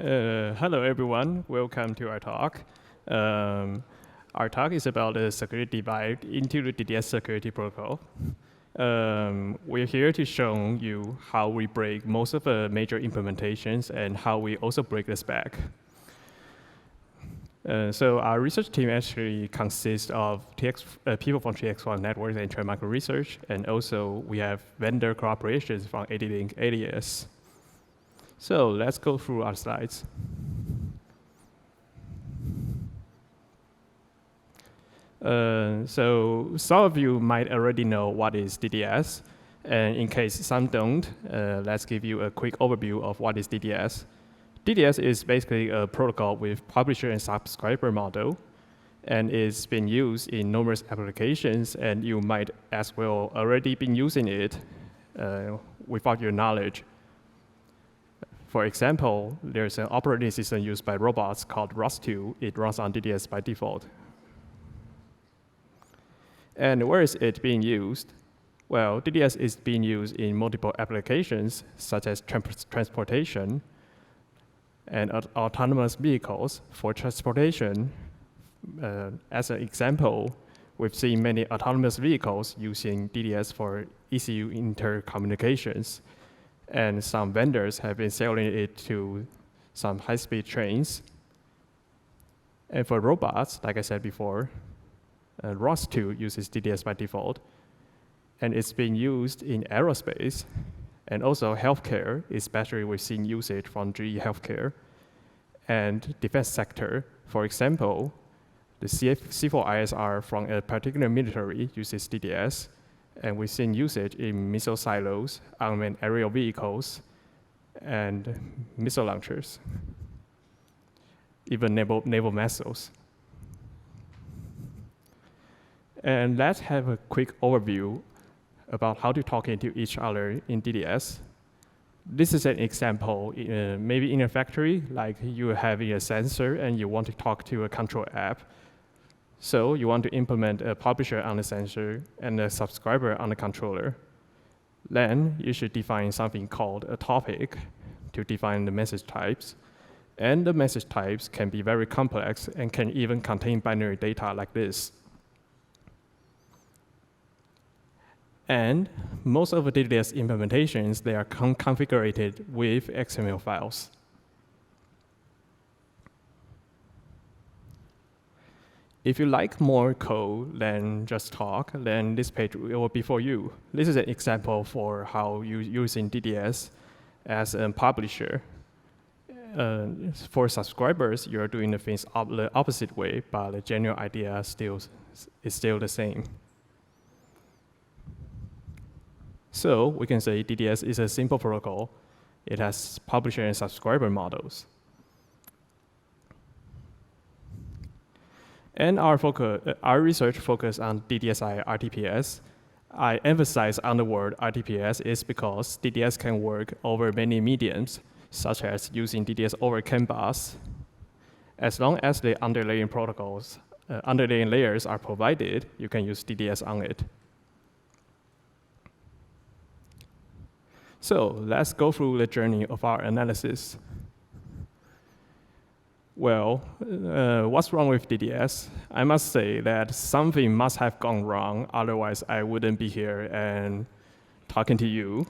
Hello, everyone. Welcome to our talk. Our talk is about the security divide into the DDS security protocol. We're here to show you how we break most of the major implementations and how we also break the spec. So our research team actually consists of people from TX1 Networks and Trend Micro Research, and also we have vendor cooperations from AD-Link, DDS. So let's go through our slides. So some of you might already know what is DDS, and in case some don't, let's give you a quick overview of what is DDS. DDS is basically a protocol with publisher and subscriber model, and it's been used in numerous applications, and you might as well already been using it without your knowledge. For example, there's an operating system used by robots called Rust2. It runs on DDS by default. And where is it being used? Well, DDS is being used in multiple applications, such as transportation and autonomous vehicles. For transportation, as an example, we've seen many autonomous vehicles using DDS for ECU intercommunications. And some vendors have been selling it to some high-speed trains. And for robots, like I said before, Rust2 uses DDS by default. And it's being used in aerospace and also healthcare, especially we've seen usage from GE Healthcare. And defense sector, for example, the C4ISR from a particular military uses DDS. And we've seen usage in missile silos, unmanned aerial vehicles, and missile launchers, even naval missiles. And let's have a quick overview about how to talk into each other in DDS. This is an example, maybe in a factory, like you have a sensor and you want to talk to a control app. So you want to implement a publisher on the sensor and a subscriber on the controller. Then you should define something called a topic to define the message types. And the message types can be very complex and can even contain binary data like this. And most of the DDS implementations, they are configured with XML files. If you like more code than just talk, then this page will be for you. This is an example for how you're using DDS as a publisher. For subscribers, you're doing the things the opposite way, but the general idea is still the same. So we can say DDS is a simple protocol. It has publisher and subscriber models. And our research focus on DDSI RTPS. I emphasize on the word RTPS is because DDS can work over many mediums, such as using DDS over CAN bus. As long as the underlying layers are provided, you can use DDS on it. So let's go through the journey of our analysis. Well, what's wrong with DDS? I must say that something must have gone wrong, otherwise I wouldn't be here and talking to you.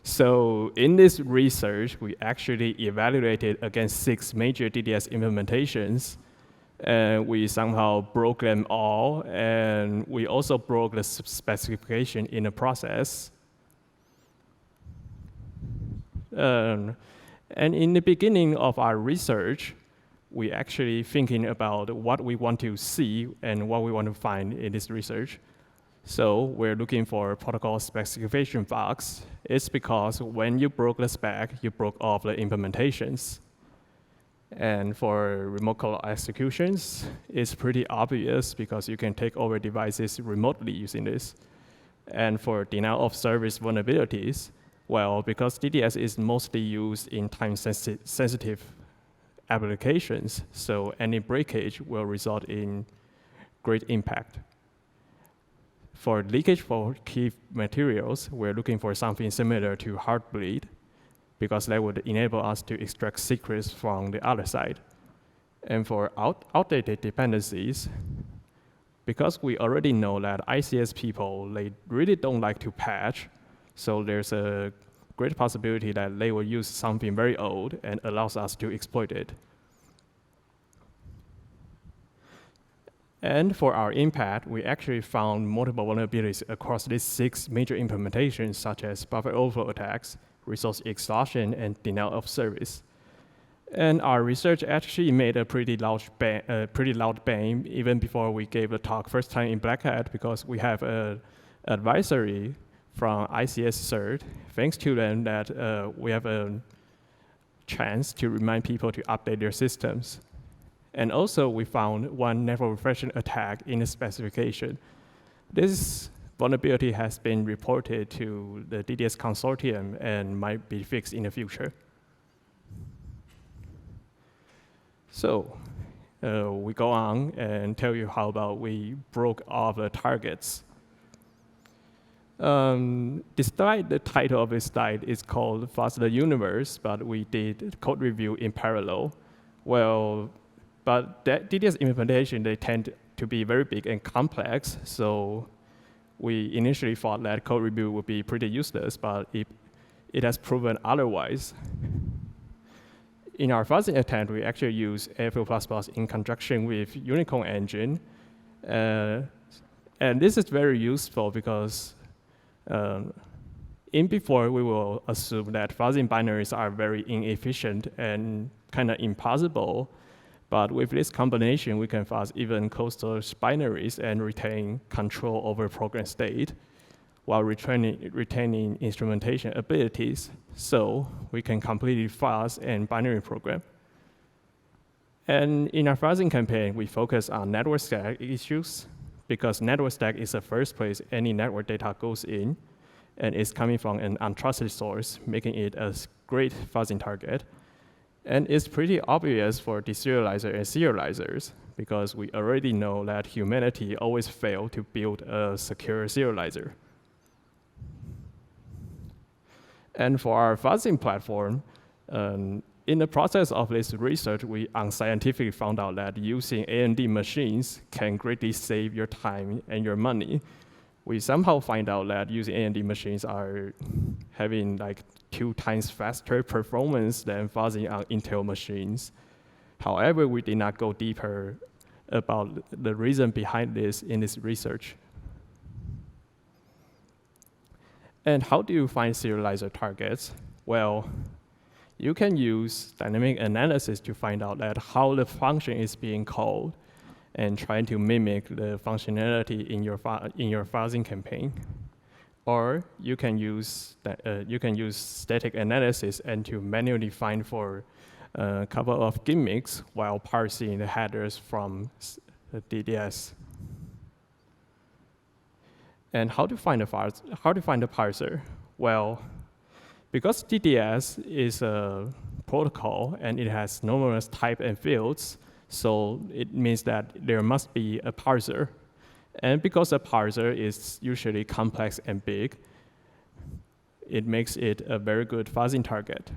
So in this research, we actually evaluated against 6 major DDS implementations, and we somehow broke them all, and we also broke the specification in the process. And in the beginning of our research, we actually thinking about what we want to see and what we want to find in this research. So we're looking for protocol specification bugs. It's because when you broke the spec, you broke all of the implementations. And for remote call executions, it's pretty obvious because you can take over devices remotely using this. And for denial of service vulnerabilities, well, because DDS is mostly used in time-sensitive applications, so any breakage will result in great impact. For leakage for key materials, we're looking for something similar to Heartbleed. because that would enable us to extract secrets from the other side. And for outdated dependencies, because we already know that ICS people, they really don't like to patch, so there's a great possibility that they will use something very old and allows us to exploit it. And for our impact, we actually found multiple vulnerabilities across these 6 major implementations, such as buffer overflow attacks, resource exhaustion, and denial of service. And our research actually made a pretty loud bang even before we gave the talk first time in Black Hat, because we have an advisory from ICS CERT. Thanks to them that we have a chance to remind people to update their systems. And also we found one network reflection attack in the specification. This vulnerability has been reported to the DDS consortium and might be fixed in the future. So we go on and tell you how about we broke all the targets. Despite the title of this slide is called Fuzz the Universe, but we did code review in parallel. Well, but that DDS implementation, they tend to be very big and complex, so we initially thought that code review would be pretty useless, but it has proven otherwise. In our fuzzing attempt, we actually use AFO++ in conjunction with Unicorn engine. And this is very useful because in before, we will assume that fuzzing binaries are very inefficient and kind of impossible. But with this combination, we can fuzz even closer binaries and retain control over program state while retaining instrumentation abilities, so we can completely fuzz and binary program. And in our fuzzing campaign, we focus on network stack issues, because network stack is the first place any network data goes in, and it's coming from an untrusted source, making it a great fuzzing target. And it's pretty obvious for deserializer and serializers, because we already know that humanity always failed to build a secure serializer. And for our fuzzing platform, in the process of this research, we unscientifically found out that using AMD machines can greatly save your time and your money. We somehow find out that using AMD machines are having like 2 times faster performance than fuzzing on Intel machines. However, we did not go deeper about the reason behind this in this research. And how do you find serializer targets? Well, you can use dynamic analysis to find out that how the function is being called and trying to mimic the functionality in your fuzzing campaign. Or you can use static analysis and to manually find for a couple of gimmicks while parsing the headers from the DDS. And how to find the parser? Well, because DDS is a protocol and it has numerous types and fields, so it means that there must be a parser. And because a parser is usually complex and big, it makes it a very good fuzzing target.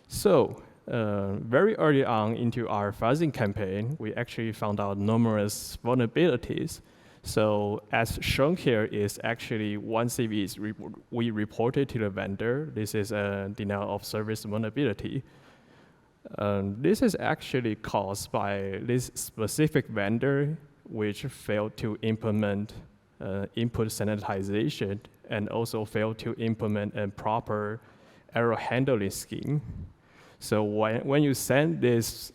So very early on into our fuzzing campaign, we actually found out numerous vulnerabilities. So as shown here is actually one CV we reported to the vendor. This is a denial of service vulnerability. This is actually caused by this specific vendor which failed to implement input sanitization and also failed to implement a proper error handling scheme. So when you send this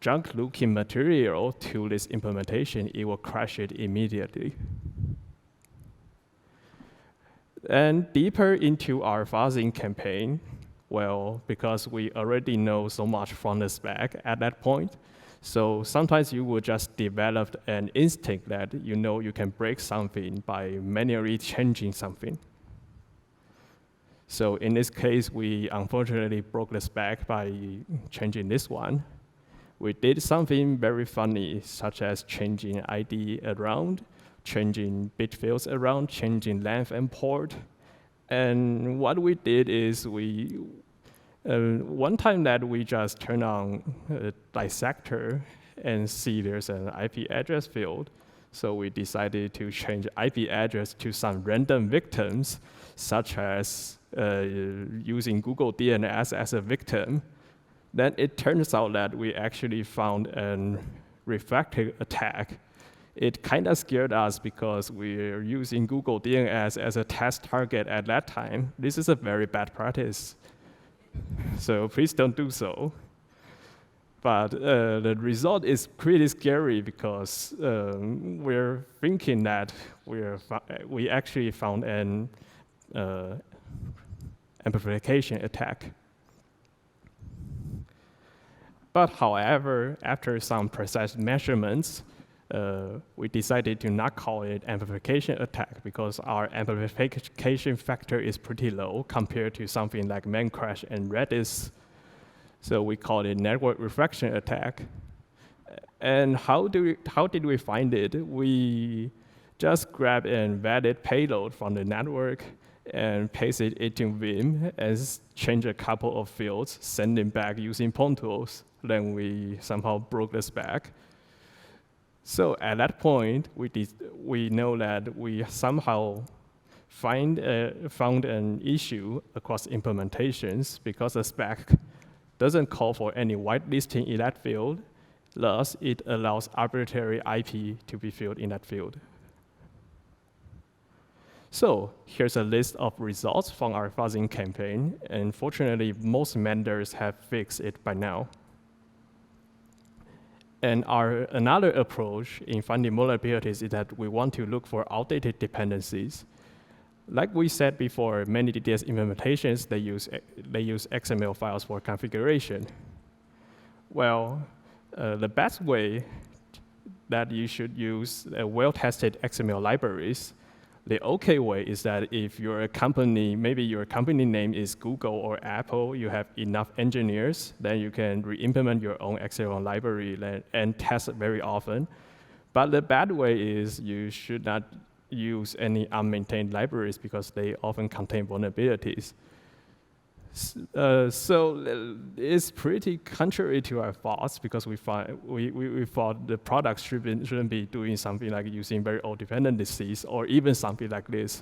junk-looking material to this implementation, it will crash it immediately. And deeper into our fuzzing campaign, well, because we already know so much from the spec at that point, so sometimes you will just develop an instinct that you know you can break something by manually changing something. So in this case, we unfortunately broke the spec by changing this one. We did something very funny, such as changing ID around, changing bit fields around, changing length and port. And what we did is one time that we just turn on a dissector and see there's an IP address field. So we decided to change IP address to some random victims, such as using Google DNS as a victim. Then it turns out that we actually found a refactoring attack. It kind of scared us because we're using Google DNS as a test target at that time. This is a very bad practice. So please don't do so. But the result is pretty scary because we're thinking that we actually found an amplification attack. But however, after some precise measurements, we decided to not call it amplification attack because our amplification factor is pretty low compared to something like man crash and Redis. So we called it network reflection attack. And how did we find it? We just grabbed a valid payload from the network and paste it into Vim and change a couple of fields, send it back using pawn tools. Then we somehow broke the spec. So at that point, we know that we somehow found an issue across implementations because the spec doesn't call for any whitelisting in that field. Thus, it allows arbitrary IP to be filled in that field. So here's a list of results from our fuzzing campaign. And fortunately, most vendors have fixed it by now. And another approach in finding vulnerabilities is that we want to look for outdated dependencies. Like we said before, many DDS implementations, they use XML files for configuration. Well, the best way that you should use well-tested XML libraries. The okay way is that if you're a company, maybe your company name is Google or Apple, you have enough engineers, then you can re-implement your own XML library and test it very often. But the bad way is you should not use any unmaintained libraries because they often contain vulnerabilities. So it's pretty contrary to our thoughts because we thought the product shouldn't be doing something like using very old dependencies or even something like this.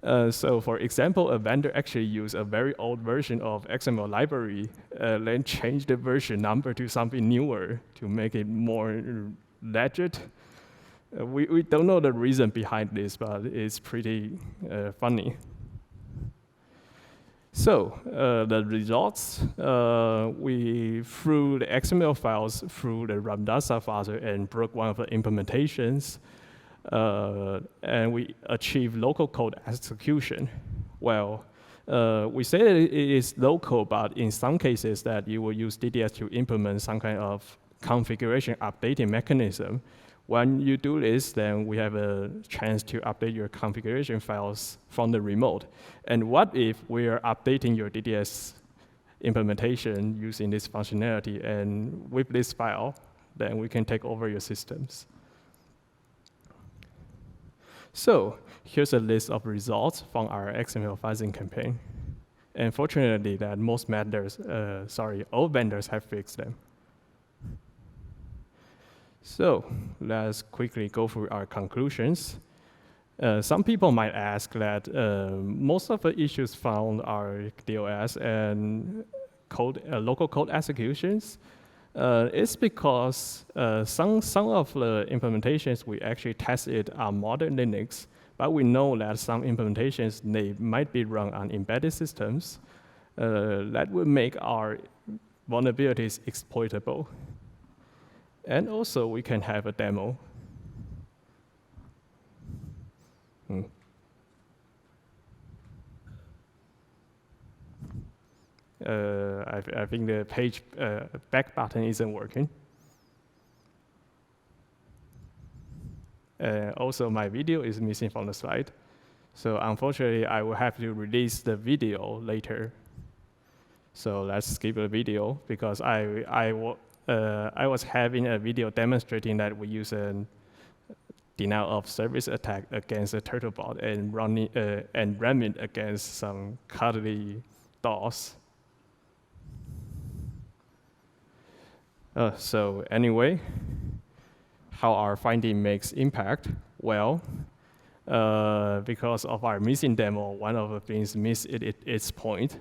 So for example, a vendor actually used a very old version of XML library, then changed the version number to something newer to make it more legit. We don't know the reason behind this, but it's pretty funny. So the results, we threw the XML files through the Ramdasa fuzzer and broke one of the implementations. And we achieved local code execution. Well, we say that it is local, but in some cases that you will use DDS to implement some kind of configuration updating mechanism. When you do this, then we have a chance to update your configuration files from the remote. And what if we are updating your DDS implementation using this functionality, and with this file, then we can take over your systems. So here's a list of results from our XML fuzzing campaign. And fortunately, that most vendors, all vendors have fixed them. So let's quickly go through our conclusions. Some people might ask that most of the issues found are DOS and local code executions. It's because some of the implementations we actually tested are modern Linux, but we know that some implementations, they might be run on embedded systems. That would make our vulnerabilities exploitable. And also, we can have a demo. I think the page back button isn't working. Also, my video is missing from the slide. So unfortunately, I will have to release the video later. So let's skip the video because I was having a video demonstrating that we use a denial of service attack against a turtlebot and ram it against some cuddly dolls. So anyway, how our finding makes impact? Well, because of our missing demo, one of the things missed its point.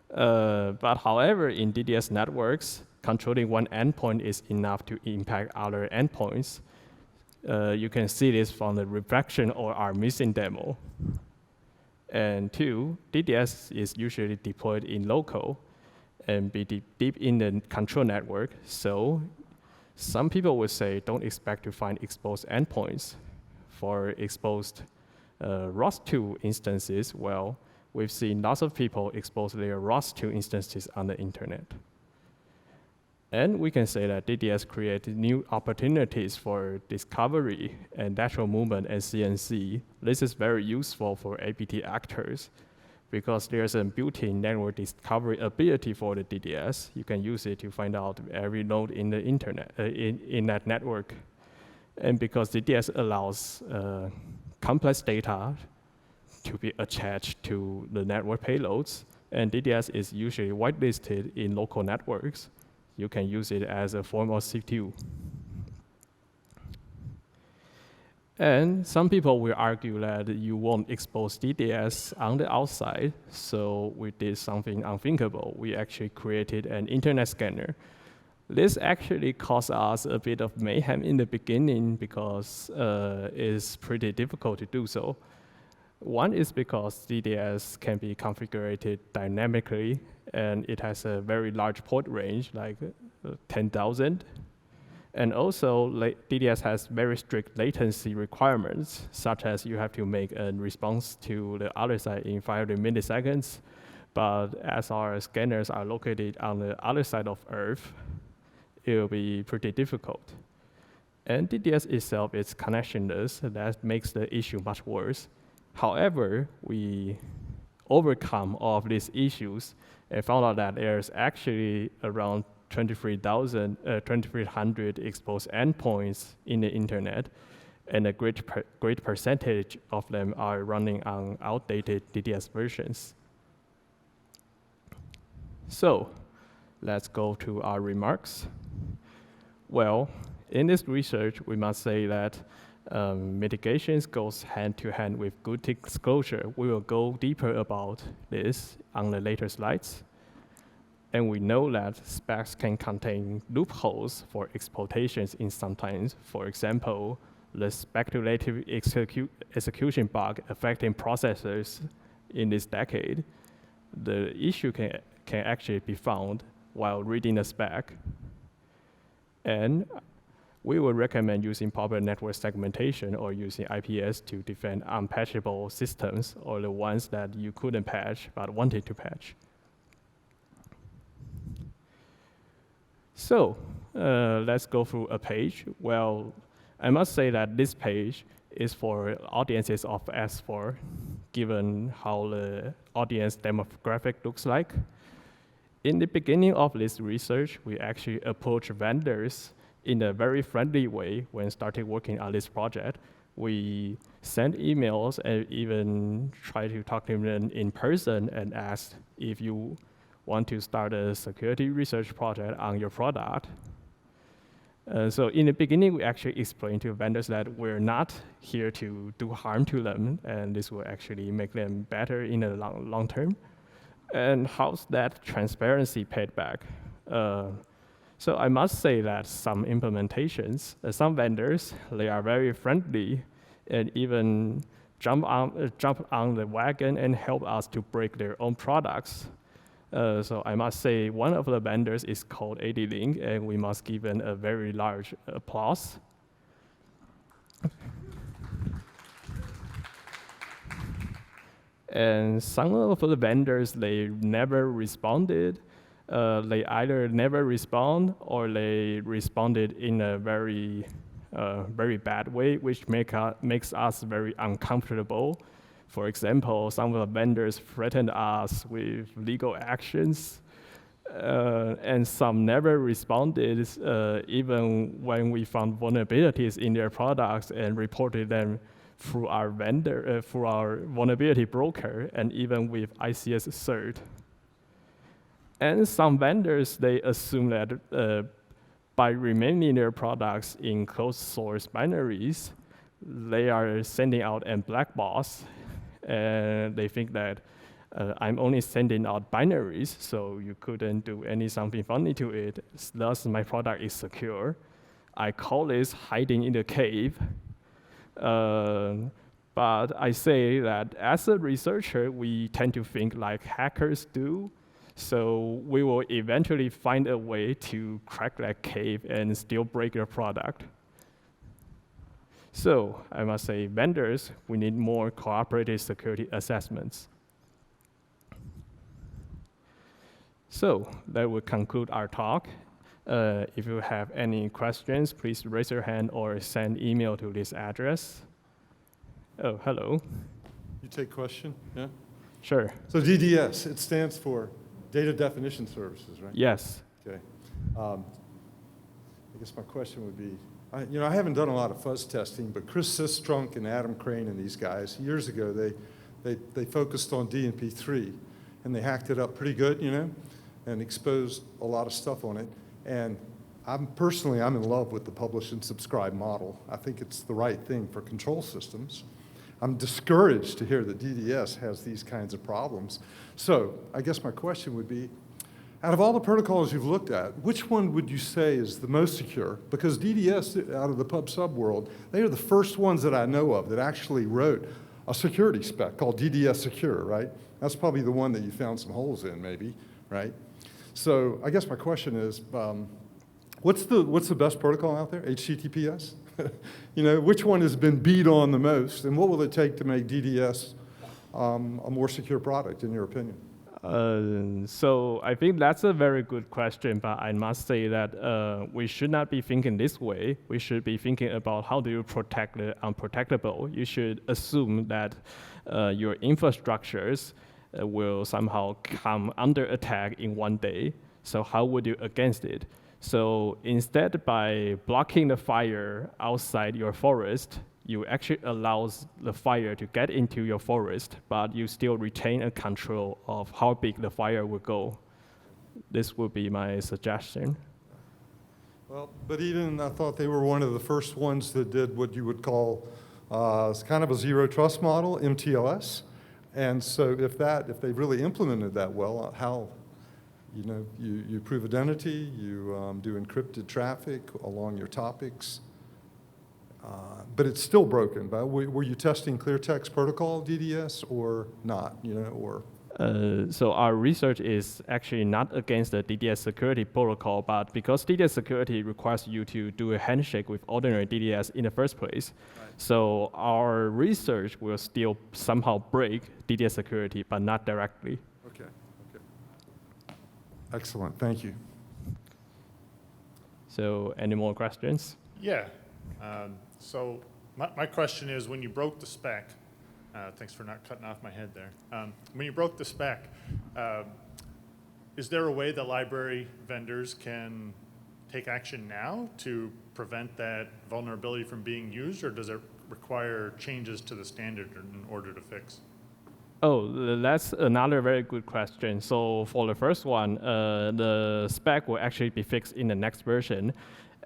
But however, in DDS networks, controlling one endpoint is enough to impact other endpoints. You can see this from the reflection of our missing demo. And two, DDS is usually deployed in local and be deep in the control network. So some people would say, don't expect to find exposed endpoints. For exposed ROS2 instances, well, we've seen lots of people expose their ROS2 instances on the internet. And we can say that DDS created new opportunities for discovery and lateral movement and CNC. This is very useful for APT actors because there's a built-in network discovery ability for the DDS. You can use it to find out every node in the internet, in that network. And because DDS allows complex data to be attached to the network payloads, and DDS is usually whitelisted in local networks, you can use it as a form of CTU. And some people will argue that you won't expose DDS on the outside, so we did something unthinkable. We actually created an internet scanner. This actually caused us a bit of mayhem in the beginning because it's pretty difficult to do so. One is because DDS can be configured dynamically, and it has a very large port range, like 10,000. And also, DDS has very strict latency requirements, such as you have to make a response to the other side in 500 milliseconds. But as our scanners are located on the other side of Earth, it will be pretty difficult. And DDS itself is connectionless, so that makes the issue much worse. However, we overcome all of these issues and found out that there's actually around 2,300 exposed endpoints in the internet, and a great percentage of them are running on outdated DDS versions. So let's go to our remarks. Well, in this research, we must say that mitigations goes hand to hand with good disclosure. We will go deeper about this on the later slides. And we know that specs can contain loopholes for exploitations in sometimes. For example, the speculative execution bug affecting processors in this decade. The issue can actually be found while reading the spec. And we would recommend using proper network segmentation or using IPS to defend unpatchable systems or the ones that you couldn't patch but wanted to patch. So let's go through a page. Well, I must say that this page is for audiences of S4, given how the audience demographic looks like. In the beginning of this research, we actually approached vendors in a very friendly way when starting working on this project. We sent emails and even tried to talk to them in person and asked if you want to start a security research project on your product. So in the beginning, we actually explained to vendors that we're not here to do harm to them, and this will actually make them better in the long term. And how's that transparency paid back? So I must say that some implementations, some vendors, they are very friendly and even jump on the wagon and help us to break their own products. So I must say one of the vendors is called AD-Link, and we must give them a very large applause. And some of the vendors, they never responded. They either never respond or they responded in a very bad way, which makes us very uncomfortable. For example, some of the vendors threatened us with legal actions. And some never responded, even when we found vulnerabilities in their products and reported them through our vendor, through our vulnerability broker, and even with ICS cert. And some vendors, they assume that by remaining their products in closed source binaries, they are sending out a black box, and they think that I'm only sending out binaries, so you couldn't do something funny to it. Thus, my product is secure. I call this hiding in the cave. But I say that as a researcher, we tend to think like hackers do. So we will eventually find a way to crack that cave and still break your product. So I must say, vendors, we need more cooperative security assessments. So that will conclude our talk. If you have any questions, please raise your hand or send email to this address. Oh, hello. You take question, yeah? Sure. So DDS, it stands for Data Definition Services, right? Yes. Okay. I guess my question would be, I haven't done a lot of fuzz testing, but Chris Sistrunk and Adam Crane and these guys, years ago, they focused on DNP3, and they hacked it up pretty good, and exposed a lot of stuff on it. And I'm in love with the publish and subscribe model. I think it's the right thing for control systems. I'm discouraged to hear that DDS has these kinds of problems. So I guess my question would be, out of all the protocols you've looked at, which one would you say is the most secure? Because DDS, out of the pub-sub world, they are the first ones that I know of that actually wrote a security spec called DDS Secure, right? That's probably the one that you found some holes in, maybe, right? So I guess my question is, what's the best protocol out there? HTTPS? Which one has been beat on the most, and what will it take to make DDS a more secure product, in your opinion? So I think that's a very good question, but I must say that we should not be thinking this way. We should be thinking about how do you protect the unprotectable. You should assume that your infrastructures will somehow come under attack in one day. So how would you against it? So instead, by blocking the fire outside your forest, you actually allow the fire to get into your forest, but you still retain a control of how big the fire will go. This would be my suggestion. Well, but even I thought they were one of the first ones that did what you would call kind of a zero trust model, MTLS. And so if they've really implemented that well, how, you prove identity, you do encrypted traffic along your topics, but it's still broken. But were you testing clear text protocol DDS or not? So our research is actually not against the DDS security protocol, but because DDS security requires you to do a handshake with ordinary DDS in the first place, right. So our research will still somehow break DDS security, but not directly. Okay. Excellent, thank you. So any more questions? Yeah. So my question is, when you broke the spec, thanks for not cutting off my head there. When you broke the spec, is there a way that library vendors can take action now to prevent that vulnerability from being used, or does it require changes to the standard in order to fix? Oh, that's another very good question. So for the first one, the spec will actually be fixed in the next version.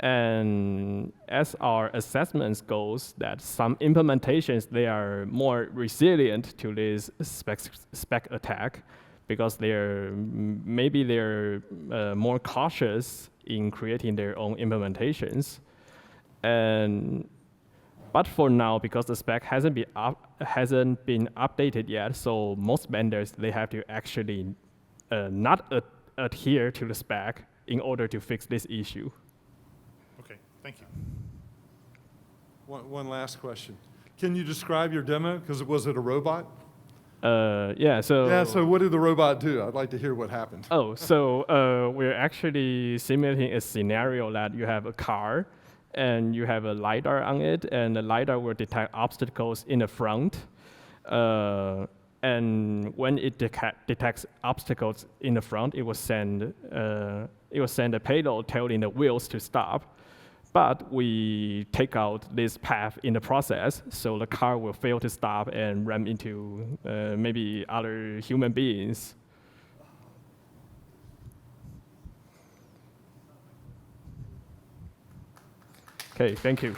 And as our assessments goes, that some implementations, they are more resilient to this spec attack because maybe they're more cautious in creating their own implementations. But for now, because the spec hasn't been updated yet, so most vendors, they have to actually not adhere to the spec in order to fix this issue. Okay, thank you. One last question. Can you describe your demo? Because was it a robot? Yeah, so what did the robot do? I'd like to hear what happened. Oh, so we're actually simulating a scenario that you have a car, and you have a LiDAR on it, and the LiDAR will detect obstacles in the front. And when it detects obstacles in the front, it will send a payload telling the wheels to stop. But we take out this path in the process, so the car will fail to stop and ram into maybe other human beings. Okay, thank you.